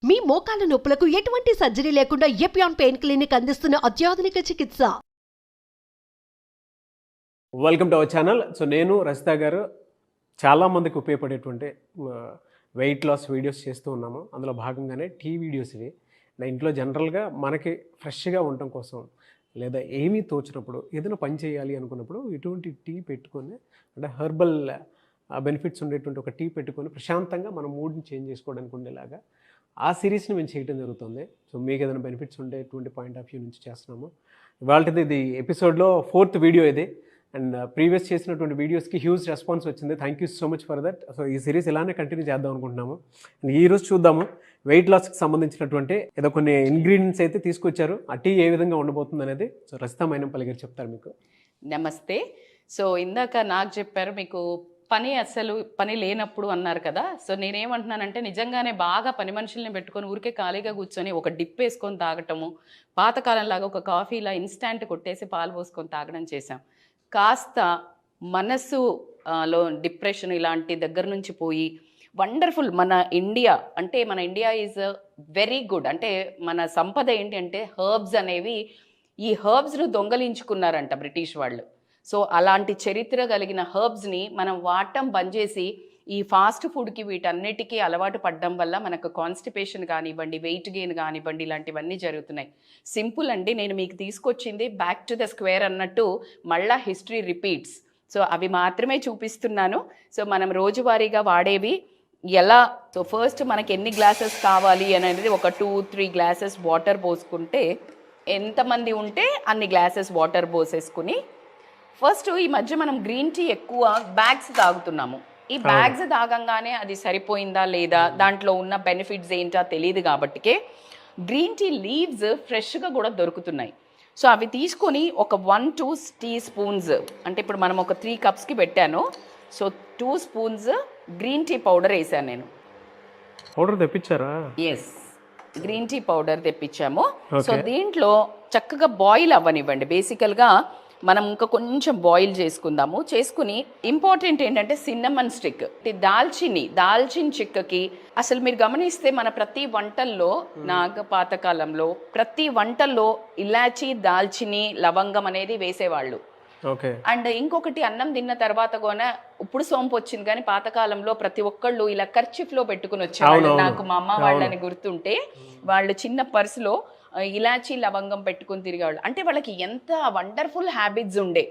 మీ మోకాల నొప్పులకు ఎటువంటి సర్జరీ లేకుండా ఎపియాన్ పెయిన్ క్లినిక్ అందిస్తున్న అత్యాధునిక చికిత్స. Welcome to our channel. So నేను రజిత గారు చాలామందికి ఉపయోగపడేటువంటి వెయిట్ లాస్ వీడియోస్ చేస్తూ ఉన్నాము. అందులో భాగంగానే టీ వీడియోస్ ఇవి. నా ఇంట్లో జనరల్గా మనకి ఫ్రెష్గా ఉండటం కోసం లేదా ఏమీ తోచినప్పుడు ఏదైనా పని చేయాలి అనుకున్నప్పుడు ఇటువంటి టీ పెట్టుకొని అంటే హెర్బల్ బెనిఫిట్స్ ఉండేటువంటి ఒక టీ పెట్టుకొని ప్రశాంతంగా మన మూడ్ని చేంజ్ చేసుకోవడానికి ఉండేలాగా ఆ సిరీస్ని మేము చేయడం జరుగుతుంది. సో మీకు ఏదైనా బెనిఫిట్స్ ఉండేటువంటి పాయింట్ ఆఫ్ వ్యూ నుంచి చేస్తున్నాము. ఇవాళది ఇది ఎపిసోడ్లో 4th వీడియో ఇది. అండ్ ప్రీవియస్ చేసినటువంటి వీడియోస్కి హ్యూజ్ రెస్పాన్స్ వచ్చింది. Thank you so much for that. So ఈ సిరీస్ ఇలానే కంటిన్యూ చేద్దాం అనుకుంటున్నాము. అండ్ ఈరోజు చూద్దాము వెయిట్ లాస్కి సంబంధించినటువంటి ఏదో కొన్ని ఇంగ్రీడియంట్స్ అయితే తీసుకొచ్చారు. ఆ టీ ఏ విధంగా ఉండబోతుంది అనేది సో రజిత మైనంపల్లి గారు చెప్తారు మీకు. నమస్తే. సో ఇందాక నాకు చెప్పారు మీకు అసలు పని లేనప్పుడు అన్నారు కదా. సో నేనేమంటున్నానంటే నిజంగానే బాగా పని మనుషుల్ని పెట్టుకొని ఊరికే ఖాళీగా కూర్చొని ఒక డిప్ వేసుకొని తాగటము, పాతకాలంలాగా ఒక కాఫీలా ఇన్స్టాంట్ కొట్టేసి పాలు పోసుకొని తాగడం చేశాం. కాస్త మనసులో డిప్రెషన్ ఇలాంటి దగ్గర నుంచి పోయి వండర్ఫుల్ మన ఇండియా ఈజ్ వెరీ గుడ్. అంటే మన సంపద ఏంటి అంటే హర్బ్స్ అనేవి, ఈ హర్బ్స్ను దొంగలించుకున్నారంట బ్రిటిష్ వాళ్ళు. సో అలాంటి చరిత్ర కలిగిన హర్బ్స్ని మనం వాడటం బంద్ చేసి ఈ ఫాస్ట్ ఫుడ్కి వీటన్నిటికీ అలవాటు పడడం వల్ల మనకు కాన్స్టిపేషన్ కానివ్వండి, వెయిట్ గెయిన్ కానివ్వండి, ఇలాంటివన్నీ జరుగుతున్నాయి. సింపుల్ అండి. నేను మీకు తీసుకొచ్చింది బ్యాక్ టు ద స్క్వేర్ అన్నట్టు మళ్ళా హిస్టరీ రిపీట్స్. సో అవి మాత్రమే చూపిస్తున్నాను. సో మనం రోజువారీగా వాడేవి ఎలా. సో ఫస్ట్ మనకి ఎన్ని గ్లాసెస్ కావాలి అనేది ఒక 2-3 గ్లాసెస్ వాటర్ పోసుకుంటే, ఎంతమంది ఉంటే అన్ని గ్లాసెస్ వాటర్ పోసేసుకుని ఫస్ట్ ఈ మధ్య మనం గ్రీన్ టీ ఎక్కువ బ్యాగ్స్ తాగుతున్నాము. ఈ బ్యాగ్స్ తాగంగానే అది సరిపోయిందా లేదా, దాంట్లో ఉన్న బెనిఫిట్స్ ఏంటో తెలియదు కాబట్టికే గ్రీన్ టీ లీవ్స్ ఫ్రెష్గా కూడా దొరుకుతున్నాయి. సో అవి తీసుకొని ఒక 1-2 టీ స్పూన్స్, అంటే ఇప్పుడు మనం ఒక 3 కప్స్కి పెట్టాను. So 2 spoons green tea powder వేసాను నేను. పౌడర్ తెప్పించారా? ఎస్, గ్రీన్ టీ పౌడర్ తెప్పించాము. సో దీంట్లో చక్కగా బాయిల్ అవ్వనివ్వండి. బేసికల్గా మనం ఇంకా కొంచెం బాయిల్ చేసుకుని ఇంపార్టెంట్ ఏంటంటే సిన్నమన్ స్టిక్, దాల్చిన్ చెక్కకి అసలు మీరు గమనిస్తే మన ప్రతి వంటల్లో పాతకాలంలో ప్రతి వంటల్లో ఇలాచి, దాల్చిని, లవంగం అనేది వేసేవాళ్ళు. అండ్ ఇంకొకటి అన్నం తిన్న తర్వాత కూడా ఇప్పుడు సోంపు వచ్చింది, కానీ పాతకాలంలో ప్రతి ఒక్కళ్ళు ఇలా కర్చీఫ్ లో పెట్టుకుని వచ్చేవాళ్ళు. నాకు మా అమ్మ వాళ్ళని గుర్తుంటే వాళ్ళు చిన్న పర్సులో ఇలాచి, లవంగం పెట్టుకుని తిరిగేవాళ్ళు. అంటే వాళ్ళకి ఎంత వండర్ఫుల్ హ్యాబిట్స్ ఉండే.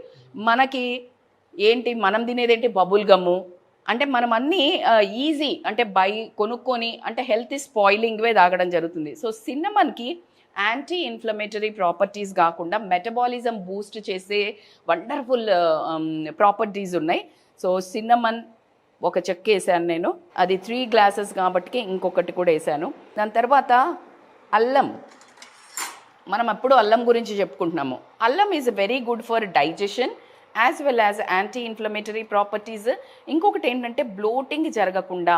మనకి ఏంటి, మనం తినేదేంటి బబుల్ గమ్ము, అంటే మనం అన్నీ ఈజీ అంటే కొనుక్కొని అంటే హెల్త్ స్పాయిలింగ్వే తాగడం జరుగుతుంది. సో సిన్నమన్కి యాంటీ ఇన్ఫ్లమేటరీ ప్రాపర్టీస్ కాకుండా మెటబాలిజం బూస్ట్ చేసే వండర్ఫుల్ ప్రాపర్టీస్ ఉన్నాయి. సో సిన్నమన్ ఒక చెక్క వేసాను నేను, అది 3 గ్లాసెస్ కాబట్టి ఇంకొకటి కూడా వేసాను. దాని తర్వాత అల్లం, మనం అప్పుడు అల్లం గురించి చెప్పుకుంటున్నాము. అల్లం is very good for digestion as well as anti inflammatory properties. ఇంకొకటి ఏంటంటే బ్లోటింగ్ జరగకుండా,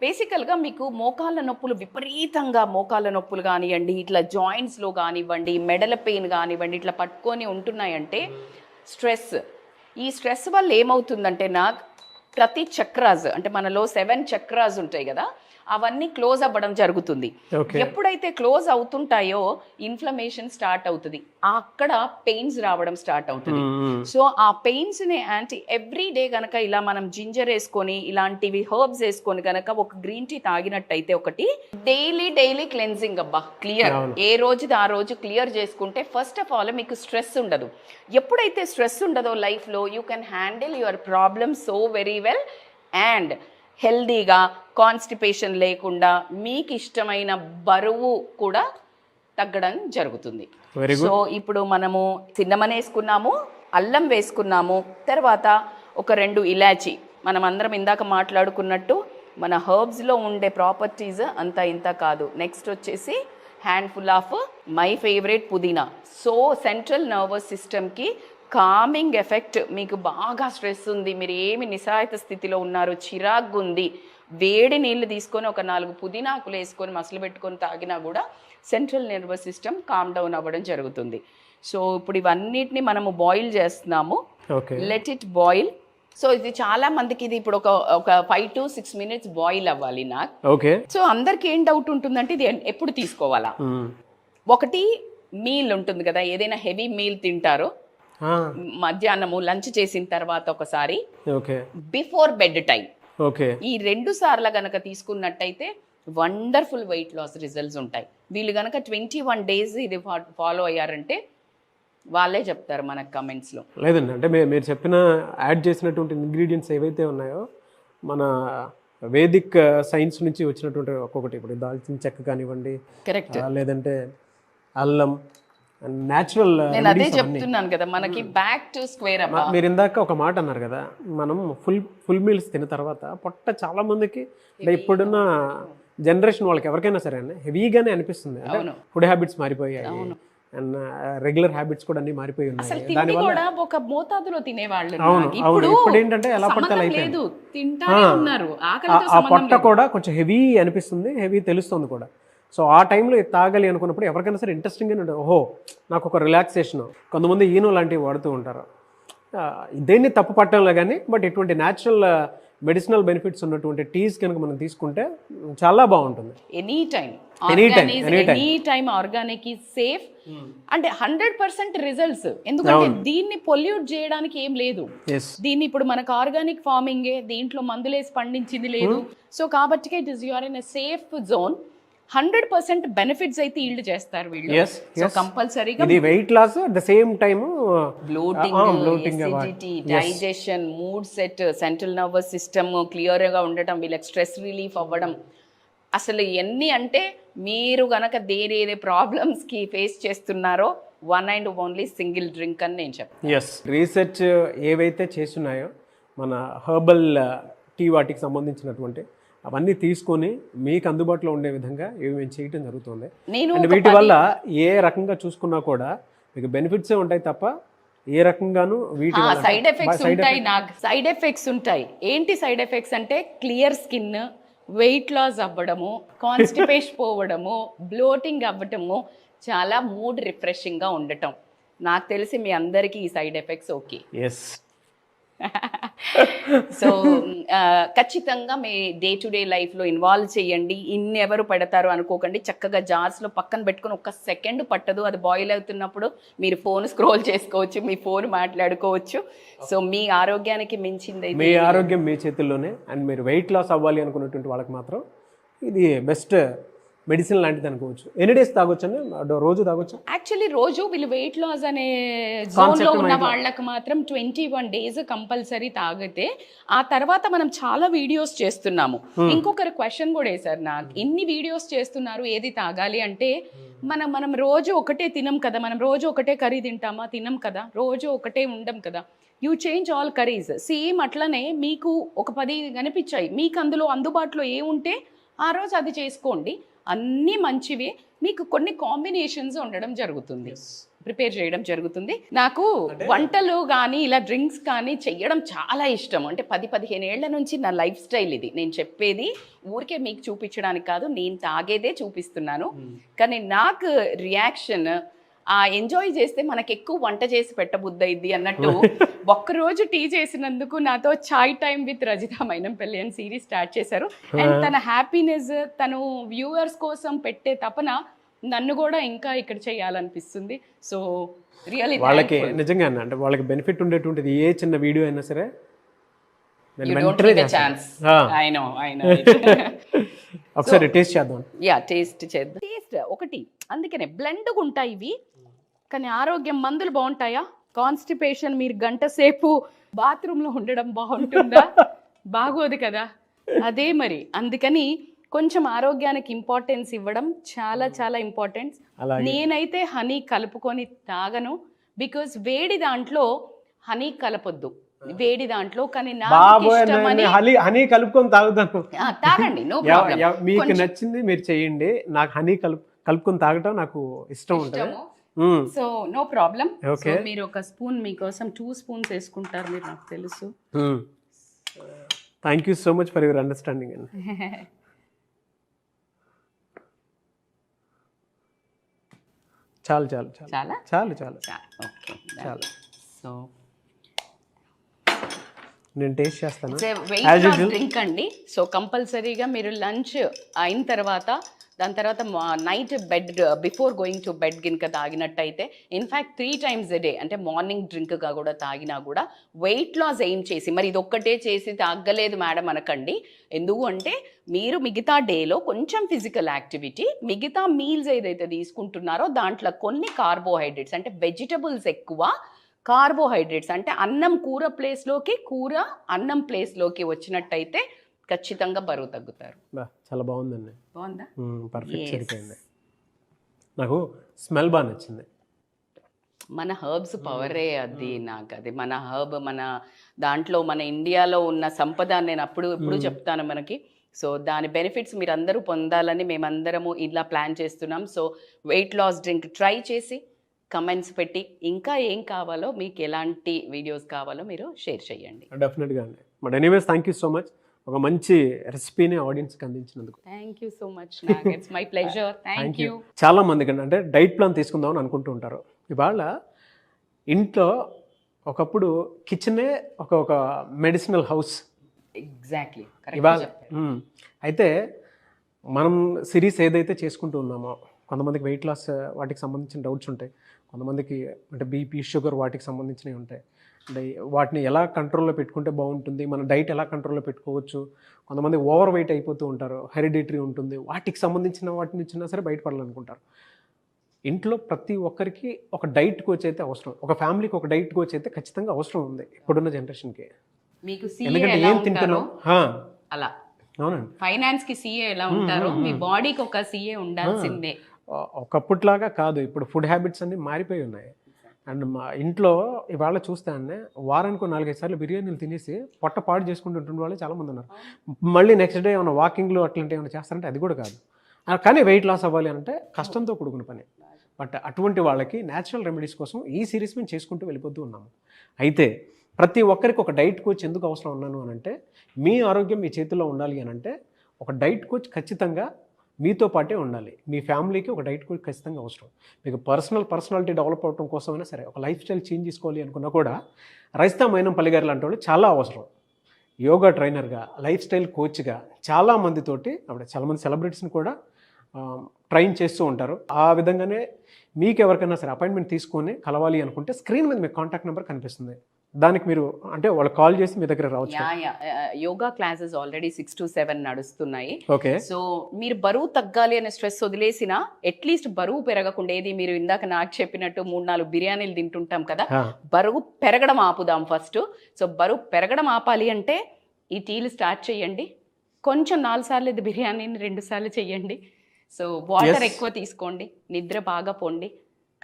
బేసికల్గా మీకు మోకాళ్ళ నొప్పులు విపరీతంగా మోకాళ్ళ నొప్పులు కానివ్వండి, ఇట్లా జాయింట్స్లో కానివ్వండి, మెడల పెయిన్ కానివ్వండి, ఇట్లా పట్టుకొని ఉంటున్నాయంటే ఈ స్ట్రెస్ వల్ల ఏమవుతుందంటే ప్రతి చక్రాస్, అంటే మనలో 7 చక్రాస్ ఉంటాయి కదా, అవన్నీ క్లోజ్ అవ్వడం జరుగుతుంది. ఎప్పుడైతే క్లోజ్ అవుతుంటాయో ఇన్ఫ్లమేషన్ స్టార్ట్ అవుతుంది, అక్కడ పెయిన్స్ రావడం స్టార్ట్ అవుతుంది. సో ఆ పెయిన్స్ ని ఎవ్రీ డే కనుక ఇలా మనం జింజర్ వేసుకొని ఇలాంటివి హర్బ్స్ వేసుకొని కనుక ఒక గ్రీన్ టీ తాగినట్టయితే, ఒకటి డైలీ క్లెన్జింగ్, క్లియర్, ఏ రోజుది ఆ రోజు క్లియర్ చేసుకుంటే ఫస్ట్ ఆఫ్ ఆల్ మీకు స్ట్రెస్ ఉండదు. ఎప్పుడైతే స్ట్రెస్ ఉండదో లైఫ్లో you can handle your problem so very well and హెల్దీగా, కాన్స్టిపేషన్ లేకుండా మీకు ఇష్టమైన బరువు కూడా తగ్గడం జరుగుతుంది. సో ఇప్పుడు మనము సిన్నమన్ వేసుకున్నాము, అల్లం వేసుకున్నాము, తర్వాత ఒక 2 ఇలాచి, మనం అందరం ఇందాక మాట్లాడుకున్నట్టు మన హర్బ్స్లో ఉండే ప్రాపర్టీస్ అంతా ఇంత కాదు. నెక్స్ట్ వచ్చేసి హ్యాండ్ఫుల్ ఆఫ్ మై ఫేవరెట్ పుదీనా. సో సెంట్రల్ నర్వస్ సిస్టమ్కి కామింగ్ ఎఫెక్ట్. మీకు బాగా స్ట్రెస్ ఉంది, మీరు ఏమి నిస్సహాయత స్థితిలో ఉన్నారు, చిరాగ్గా ఉంది, వేడి నీళ్ళు తీసుకొని ఒక 4 పుదీనాకులు వేసుకొని మసలు పెట్టుకొని తాగినా కూడా central nervous system calm down అవ్వడం జరుగుతుంది. సో ఇప్పుడు ఇవన్నిటిని మనము బాయిల్ చేస్తున్నాము. Let it boil. సో ఇది చాలా మందికి ఇది ఇప్పుడు ఒక 5 to 6 minutes బాయిల్ అవ్వాలి నాకు. ఓకే. సో అందరికి ఏం డౌట్ ఉంటుందంటే ఇది ఎప్పుడు తీసుకోవాలా. ఒకటి మీల్ ఉంటుంది కదా, ఏదైనా హెవీ మీల్ తింటారో మధ్యాహ్నము లంచ్ చేసిన తర్వాత ఒకసారి, బిఫోర్ బెడ్ టైం, ఈ 2 సార్లు గనక తీసుకున్నట్టయితే వండర్ఫుల్ వెయిట్ లాస్ రిజల్ట్స్ ఉంటాయి. వీళ్ళు గనక 21 days ఇది ఫాలో అయ్యారంటే వాళ్ళే చెప్తారు మనకు కమెంట్స్లో. లేదండి, అంటే మీరు చెప్పిన యాడ్ చేసినటువంటి ఇంగ్రీడియంట్స్ ఏవైతే ఉన్నాయో మన వేదిక్ సైన్స్ నుంచి వచ్చినటువంటి ఒక్కొక్కటి, ఇప్పుడు దాల్చిన చెక్క కానివ్వండి, కరెక్ట్, లేదంటే అల్లం, న్యాచురల్. నేను అదే చెప్తున్నాను కదా, మనకి బ్యాక్ టు స్క్వేర్. మీరు ఇందాక ఒక మాట అన్నారు కదా, మనం ఫుల్ మీల్స్ తిన్న తర్వాత పొట్ట చాలా మందికి ఇప్పుడున్న జనరేషన్ వాళ్ళకి ఎవరికైనా సరే అండి హెవీగానే అనిపిస్తుంది. ఫుడ్ హ్యాబిట్స్ మారిపోయాయి అండ్ రెగ్యులర్ హ్యాబిట్స్ కూడా అన్ని మారిపోయి ఉన్నాయి. దానివల్ల ఒక మోతాదులో తినేవాళ్ళు. ఇప్పుడు ఏంటంటే ఎలా పడితే అయిపోయింది, ఆ పొట్ట కూడా కొంచెం హెవీ అనిపిస్తుంది, హెవీ తెలుస్తుంది కూడా. సో ఆ టైంలో ఇది తాగాలి అనుకున్నప్పుడు ఎవరికైనా సరే ఇంట్రెస్టింగ్గానే ఉంటుంది. ఓహో, నాకు ఒక రిలాక్సేషన్. కొంతమంది ఈనో లాంటివి వాడుతూ ఉంటారు. దేన్ని తప్పు పట్టడంలో కానీ, బట్ ఇటువంటి న్యాచురల్ మెడిసినల్ బెనిఫిట్స్ ఉన్నటువంటి టీస్ కనుక మనం తీసుకుంటే చాలా బాగుంటుంది. Any time organic is safe అంటే 100% రిజల్ట్స్. ఎందుకంటే దీన్ని పొల్యూట్ చేయడానికి ఏం లేదు. దీన్ని ఇప్పుడు మనకు ఆర్గానిక్ ఫార్మింగే, దీంట్లో మందులేసి పండించింది లేదు. సో కాబట్టి it is you're in a safe zone. 100% benefits అయితే ఈల్డ్ చేస్తారు వీళ్ళు. సో కంపల్సరీగా ఇది weight loss at the same time bloating, acidity, digestion, mood set, central nervous system clear గా ఉండటం, వీళ్ళకి స్ట్రెస్ రిలీఫ్ అవ్వడం, అసలు ఎన్ని అంటే మీరు గనక ఏ ప్రాబ్లమ్స్ కి ఫేస్ చేస్తున్నారో one and only single drink అని నేను చెప్తాను. రీసెర్చ్ ఏవైతే చేస్తున్నాయో మన హెర్బల్ టీ వాటికి సంబంధించినటువంటి అవన్నీ తీసుకొని మీకు అందుబాటులో ఉండే విధంగా మేము చేయటం జరుగుతుంది. అండ్ వీటి వల్ల ఏ రకంగా చూసుకున్నా కూడా మీకు బెనిఫిట్సే ఉంటాయి తప్ప ఏ రకంగానూ వీటి సైడ్ ఎఫెక్ట్స్ ఉంటాయి. నాకు సైడ్ ఎఫెక్ట్స్ ఉంటాయి. ఏంటి సైడ్ ఎఫెక్ట్స్ అంటే క్లియర్ స్కిన్, వెయిట్ లాస్ అవ్వడము, కాన్స్టిపేషన్ పోవడము, బ్లోటింగ్ అవ్వటము, చాలా మూడ్ రిఫ్రెషింగ్గా ఉండటం. నాకు తెలిసి మీ అందరికీ ఈ సైడ్ ఎఫెక్ట్స్ ఓకే. సో ఖచ్చితంగా మీ డే టు డే లైఫ్లో ఇన్వాల్వ్ చేయండి. ఎవరు పెడతారు అనుకోకండి. చక్కగా జార్స్లో పక్కన పెట్టుకొని 1 సెకండ్ పట్టదు, అది బాయిల్ అవుతున్నప్పుడు మీరు ఫోన్ స్క్రోల్ చేసుకోవచ్చు, మీ ఫోన్ మాట్లాడుకోవచ్చు. సో మీ ఆరోగ్యానికి మించింది, మీ ఆరోగ్యం మీ చేతుల్లోనే. అండ్ మీరు వెయిట్ లాస్ అవ్వాలి అనుకున్నటువంటి వాళ్ళకి మాత్రం ఇది బెస్ట్ మెడిసిన్ లాంటిది అనుకోవచ్చు. ఎన్ని డేస్ తాగొచ్చు అండి? రోజు తాగొచ్చు? యాక్చువల్లీ రోజు వీళ్ళు వెయిట్ లాస్ అనే జోన్లో ఉన్న వాళ్ళకి మాత్రం 21 days కంపల్సరీ తాగితే, ఆ తర్వాత మనం చాలా వీడియోస్ చేస్తున్నాము. ఇంకొకరు క్వశ్చన్ కూడా వేశారు నాకు, ఇన్ని వీడియోస్ చేస్తున్నారు ఏది తాగాలి అంటే, మనం రోజు ఒకటే తినం కదా, మనం రోజు ఒకటే కర్రీ తింటామా? తినం కదా, రోజు ఒకటే ఉండం కదా. You change all curries. Same అట్లనే మీకు ఒక 10 కనిపించాయి, మీకు అందులో అందుబాటులో ఏముంటే ఆ రోజు అది చేసుకోండి. అన్నీ మంచివే, మీకు కొన్ని కాంబినేషన్స్ ఉండడం జరుగుతుంది, ప్రిపేర్ చేయడం జరుగుతుంది. నాకు వంటలు కానీ ఇలా డ్రింక్స్ కానీ చెయ్యడం చాలా ఇష్టం. అంటే 10-15 ఏళ్ల నుంచి నా లైఫ్ స్టైల్ ఇది. నేను చెప్పేది ఊరికే మీకు చూపించడానికి కాదు, నేను తాగేదే చూపిస్తున్నాను. కానీ నాకు రియాక్షన్ ఎంజాయ్ చేస్తే మనకు ఎక్కువ వంట చేసి పెట్టబుద్దయిద్ది అన్నట్టు. ఒక్కరోజు టీ చేసినందుకు నాతో చాయ్ టైం విత్ రజిత మైనంపల్లి అని సిరీస్ స్టార్ట్ చేశారు. అండ్ తన హ్యాపీనెస్, తను వ్యూవర్స్ కోసం పెట్టే తపన నన్ను కూడా ఇంకా ఇక్కడ చేయాలనిపిస్తుంది. సో రియల్లీ వాళ్ళకి నిజంగా అంటే వాళ్ళకి బెనిఫిట్ ఉండేటువంటిది ఏ చిన్న వీడియో అయినా సరే ఒకసారి టేస్ట్ చేద్దాం. టేస్ట్ చేద్దాం. టేస్ట్ ఒకటి, అందుకనే బ్లెండ్గా ఉంటాయి ఇవి. కానీ ఆరోగ్యం మందులు బాగుంటాయా? కాన్స్టిపేషన్ మీరు గంట సేపు బాత్రూంలో ఉండడం బాగుంటుందా? బాగోదు కదా. అదే మరి, అందుకని కొంచెం ఆరోగ్యానికి ఇంపార్టెన్స్ ఇవ్వడం చాలా చాలా ఇంపార్టెంట్. నేనైతే హనీ కలుపుకొని తాగను, బికాజ్ వేడి దాంట్లో హనీ కలపొద్దు, వేడి దాంట్లో. కానీ హనీ కలుపుకొని తాగుతాను, తాగండి, నో ప్రాబ్లం. మీకు నచ్చింది మీరు చేయండి. నాకు హనీ కలుపుకొని తాగటం నాకు ఇష్టం ఉంటుంది. So no problem. మీరు ఒక స్పూన్, మీకోసం 2 spoons వేసుకుంటారు మీరు, నాకు తెలుసు. Thank you so much for your understanding అండి. చాలు చాలు చాలు చాలు చాలు చాలు. ఓకే, చాలు. సో నేను టేస్ట్ చేస్తాను. వెయిట్ లాస్ డ్రింక్ అండి. సో కంపల్సరీగా మీరు లంచ్ అయిన తర్వాత దాని తర్వాత night bed before going to bed గినక తాగినట్టయితే ఇన్ఫ్యాక్ట్ 3 times a day అంటే మార్నింగ్ డ్రింక్గా కూడా తాగినా కూడా వెయిట్ లాస్ ఎయిమ్ చేసి, మరి ఇది ఒక్కటే చేసి తాగలేదు మేడం అనకండి. ఎందుకు అంటే మీరు మిగతా డేలో కొంచెం ఫిజికల్ యాక్టివిటీ, మిగతా మీల్స్ ఏదైతే తీసుకుంటున్నారో దాంట్లో కొన్ని కార్బోహైడ్రేట్స్ అంటే వెజిటబుల్స్ ఎక్కువ, కార్బోహైడ్రేట్స్ అంటే అన్నం కూర ప్లేస్లోకి, కూర అన్నం ప్లేస్లోకి వచ్చినట్టయితే ఖచ్చితంగా బరువు తగ్గుతారు. చాలా బాగుందండి. బాగుందా? పర్ఫెక్ట్ సరిపోయింది. నాకు స్మెల్ బాగా నచ్చింది. మన హర్బ్స్ పవరే అది. నాకు అది మన హర్బ్, మన దాంట్లో మన ఇండియాలో ఉన్న సంపద నేను ఎప్పుడు చెప్తాను మనకి. సో దాని బెనిఫిట్స్ మీరు అందరూ పొందాలని మేమందరము ఇలా ప్లాన్ చేస్తున్నాం. So weight loss drink try చేసి కమెంట్స్ పెట్టి ఇంకా ఏం కావాలో, మీకు ఎలాంటి వీడియోస్ కావాలో మీరు షేర్ చేయండి. డెఫినెట్గా అండి. But anyways thank you so much, ఒక మంచి రెసిపీని ఆడియన్స్కి అందించినందుకు. Thank you so much, it's my pleasure. Thank you. చాలా మందికి అంటే డైట్ ప్లాన్ తీసుకుందామని అనుకుంటూ ఉంటారు. ఇవాళ ఇంట్లో ఒకప్పుడు కిచెనే ఒక మెడిసినల్ హౌస్. ఎగ్జాక్ట్లీ ఇవాళ అయితే మనం సిరీస్ ఏదైతే చేసుకుంటూ ఉన్నామో, కొంతమందికి వెయిట్ లాస్ వాటికి సంబంధించిన డౌట్స్ ఉంటాయి, కొంతమందికి అంటే బీపీ షుగర్ వాటికి సంబంధించినవి ఉంటాయి. అంటే వాటిని ఎలా కంట్రోల్లో పెట్టుకుంటే బాగుంటుంది, మన డైట్ ఎలా కంట్రోల్లో పెట్టుకోవచ్చు, కొంతమంది ఓవర్ వెయిట్ అయిపోతూ ఉంటారు, హెరిడిటరీ ఉంటుంది, వాటికి సంబంధించిన వాటిని ఇచ్చినా సరే బయటపడాలనుకుంటారు. ఇంట్లో ప్రతి ఒక్కరికి ఒక డైట్ కోచ్ అయితే అవసరం, ఒక ఫ్యామిలీకి ఒక డైట్ కోచ్ అయితే ఖచ్చితంగా అవసరం ఉంది ఇప్పుడున్న జనరేషన్కి. మీకు ఎందుకంటే ఏం తింటున్నాం అలా, అవునండి, ఫైనాన్స్ కి సీఏ ఎలా ఉంటారో మీ బాడీకి ఒక సీఏ ఉండాల్సిందే. ఒకప్పటిలాగా కాదు, ఇప్పుడు ఫుడ్ హ్యాబిట్స్ అన్నీ మారిపోయి ఉన్నాయి. అండ్ మా ఇంట్లో ఇవాళ చూస్తే అండి వారానికి 4-5 సార్లు బిర్యానీలు తినేసి పొట్ట పాడు చేసుకుంటుంటున్న వాళ్ళు చాలామంది ఉన్నారు. మళ్ళీ నెక్స్ట్ డే ఏమైనా వాకింగ్లు అట్లాంటివి ఏమైనా చేస్తారంటే అది కూడా కాదు. కానీ వెయిట్ లాస్ అవ్వాలి అంటే కష్టంతో కూడుకున్న పని. బట్ అటువంటి వాళ్ళకి న్యాచురల్ రెమెడీస్ కోసం ఈ సిరీస్ మేము చేసుకుంటూ వెళ్ళిపోతూ ఉన్నాము. అయితే ప్రతి ఒక్కరికి ఒక డైట్ కోచ్ ఎందుకు అవసరం ఉన్నాను అని అంటే, మీ ఆరోగ్యం మీ చేతిలో ఉండాలి అని అంటే ఒక డైట్ కోచ్ ఖచ్చితంగా మీతో పాటే ఉండాలి. మీ ఫ్యామిలీకి ఒక డైట్ కోచ్ ఖచ్చితంగా అవసరం. మీకు పర్సనాలిటీ డెవలప్ అవడం కోసమైనా సరే, ఒక లైఫ్ స్టైల్ చేంజ్ చేసుకోవాలి అనుకున్నా కూడా రైస్తా మైనంపల్లి గారు లాంటి వాళ్ళు చాలా అవసరం. యోగా ట్రైనర్గా, లైఫ్ స్టైల్ కోచ్గా చాలామందితోటి అప్పుడు చాలామంది సెలబ్రిటీస్ని కూడా ట్రైన్ చేస్తూ ఉంటారు. ఆ విధంగానే మీకు ఎవరికైనా సరే అపాయింట్మెంట్ తీసుకొని కలవాలి అనుకుంటే స్క్రీన్ మీద మీకు కాంటాక్ట్ నెంబర్ కనిపిస్తుంది. దానికి మీరు అంటే వాళ్ళు కాల్ చేసి మీ దగ్గర రావచ్చు. యోగా క్లాసెస్ ఆల్రెడీ 6 to 7 నడుస్తున్నాయి. ఓకే. సో మీరు బరువు తగ్గాలి అనే స్ట్రెస్ వదిలేసినా అట్లీస్ట్ బరువు పెరగకుండా, ఏది మీరు ఇందాక నాకు చెప్పినట్టు 3-4 బిర్యానీలు తింటుంటాం కదా, బరువు పెరగడం ఆపుదాం ఫస్ట్. సో బరువు పెరగడం ఆపాలి అంటే ఈ టీలు స్టార్ట్ చేయండి. కొంచెం 4 సార్లు ఇది బిర్యానీని 2 సార్లు చేయండి. సో వాటర్ ఎక్కువ తీసుకోండి, నిద్ర బాగా పోండి.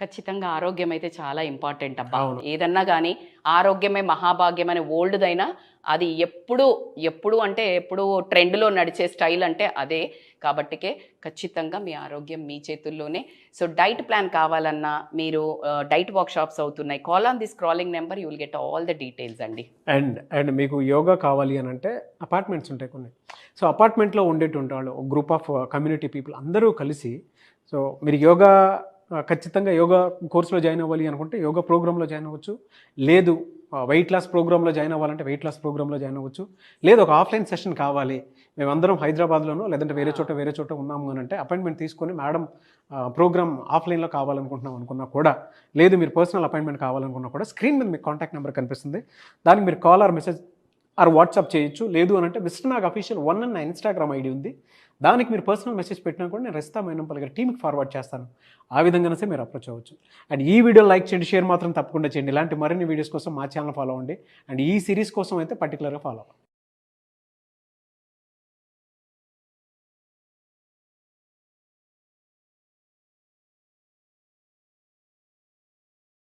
ఖచ్చితంగా ఆరోగ్యం అయితే చాలా ఇంపార్టెంట్ అబ్బా. ఏదన్నా కానీ ఆరోగ్యమే మహాభాగ్యం అనే ఓల్డ్దైనా అది ఎప్పుడు అంటే ఎప్పుడు ట్రెండ్లో నడిచే స్టైల్ అంటే అదే. కాబట్టికే ఖచ్చితంగా మీ ఆరోగ్యం మీ చేతుల్లోనే. సో డైట్ ప్లాన్ కావాలన్నా మీరు డైట్ వర్క్ షాప్స్ అవుతున్నాయి. Call on the scrolling number, you will get all the details అండి. అండ్ మీకు యోగా కావాలి అని అంటే అపార్ట్మెంట్స్ ఉంటాయి కొన్ని. సో అపార్ట్మెంట్లో ఉండేటువంటి వాళ్ళు గ్రూప్ ఆఫ్ కమ్యూనిటీ పీపుల్ అందరూ కలిసి, సో మీరు ఖచ్చితంగా యోగా కోర్సులో జాయిన్ అవ్వాలి అనుకుంటే యోగా ప్రోగ్రాంలో జాయిన్ అవ్వచ్చు. లేదు వెయిట్ లాస్ ప్రోగ్రాంలో జాయిన్ అవ్వాలంటే వెయిట్ లాస్ ప్రోగ్రాంలో జాయిన్ అవ్వచ్చు. లేదు ఒక ఆఫ్లైన్ సెషన్ కావాలి, మేమందరం హైదరాబాద్లోనో లేదంటే వేరే చోట ఉన్నాము అని అంటే అపాయింట్మెంట్ తీసుకొని మేడం ప్రోగ్రామ్ ఆఫ్లైన్లో కావాలనుకుంటున్నాం అనుకున్నా కూడా, లేదు మీరు పర్సనల్ అపాయింట్మెంట్ కావాలనుకున్నా కూడా స్క్రీన్ మీద మీకు కాంటాక్ట్ నెంబర్ కనిపిస్తుంది. దానికి మీరు call or message or WhatsApp చేయొచ్చు. లేదు అని అంటే మిస్టర్ నాగ్ అఫీషియల్ 1 అని నా ఇన్స్టాగ్రామ్ ఐడి ఉంది. దానికి మీరు పర్సనల్ మెసేజ్ పెట్టినా కూడా నేను రైస్తా మైనంపల్లి గారి టీమ్కి ఫార్వర్డ్ చేస్తాను. ఆ విధంగానే మీరు అప్రోచ్ అవ్వచ్చు. అండ్ ఈ వీడియో లైక్ చేయండి, షేర్ మాత్రం తప్పకుండా చేయండి. ఇలాంటి మరిన్ని వీడియోస్ కోసం మా ఛానల్ ఫాలో అవ్వండి. అండ్ ఈ సిరీస్ కోసం అయితే పర్టికులర్గా ఫాలో అవ్వండి.